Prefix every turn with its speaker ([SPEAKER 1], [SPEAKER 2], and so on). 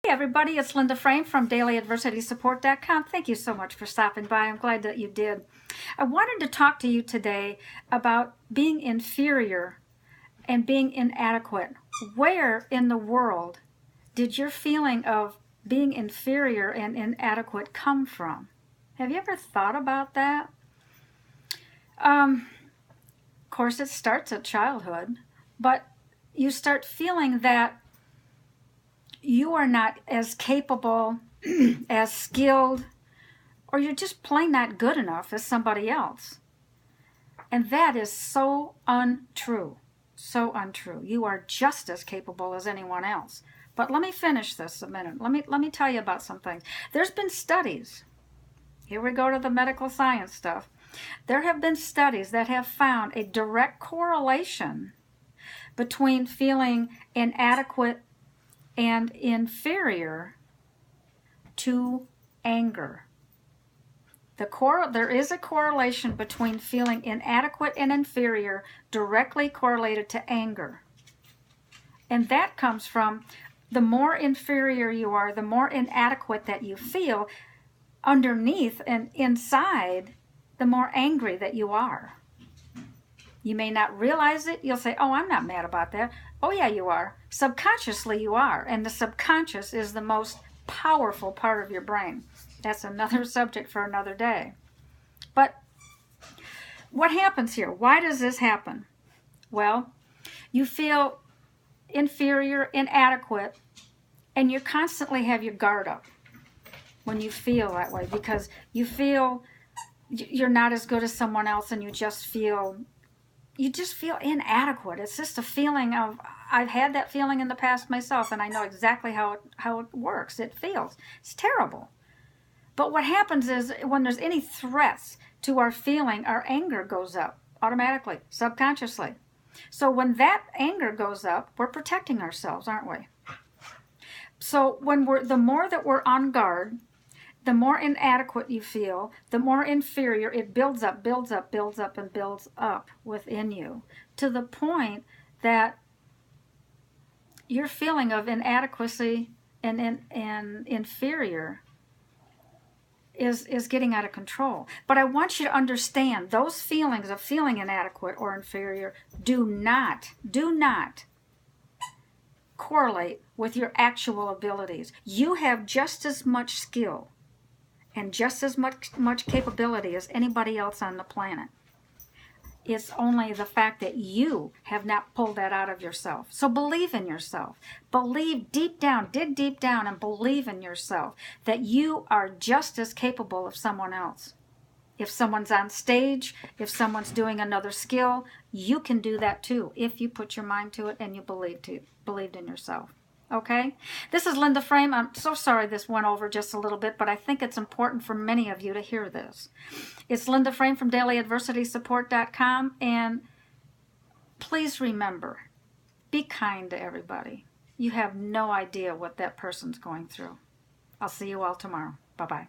[SPEAKER 1] Hey everybody, it's Linda Frame from DailyAdversitySupport.com. Thank you so much for stopping by. I'm glad that you did. I wanted to talk to you today about being inferior and being inadequate. Where in the world did your feeling of being inferior and inadequate come from? Have you ever thought about that? Of course, it starts at childhood, but you start feeling that you are not as capable, as skilled, or you're just plain not good enough as somebody else. And that is so untrue. So untrue. You are just as capable as anyone else. But let me finish this a minute. Let me tell you about some things. There's been studies. Here we go to the medical science stuff. There have been studies that have found a direct correlation between feeling inadequate and inferior to anger. There is a correlation between feeling inadequate and inferior directly correlated to anger. And that comes from the more inferior you are, the more inadequate that you feel, underneath and inside, the more angry that you are. You may not realize it. You'll say, oh, I'm not mad about that. Oh, yeah, you are. Subconsciously, you are. And the subconscious is the most powerful part of your brain. That's another subject for another day. But what happens here? Why does this happen? Well, you feel inferior, inadequate, and you constantly have your guard up when you feel that way, because you feel you're not as good as someone else, and you just feel inadequate. It's just a feeling of, I've had that feeling in the past myself, and I know exactly how it works. It's terrible. But what happens is when there's any threats to our feeling, our anger goes up automatically, subconsciously. So when that anger goes up, we're protecting ourselves, aren't we? So the more that we're on guard, the more inadequate you feel, the more inferior it builds up, and builds up within you, to the point that your feeling of inadequacy and inferior is getting out of control. But I want you to understand, those feelings of feeling inadequate or inferior do not correlate with your actual abilities. You have just as much skill and just as much capability as anybody else on the planet. It's only the fact that you have not pulled that out of yourself. So believe in yourself. Believe deep down, dig deep down and believe in yourself that you are just as capable of someone else. If someone's on stage, if someone's doing another skill, you can do that too if you put your mind to it and you believed in yourself. Okay? This is Linda Frame. I'm so sorry this went over just a little bit, but I think it's important for many of you to hear this. It's Linda Frame from DailyAdversitySupport.com, and please remember, be kind to everybody. You have no idea what that person's going through. I'll see you all tomorrow. Bye-bye.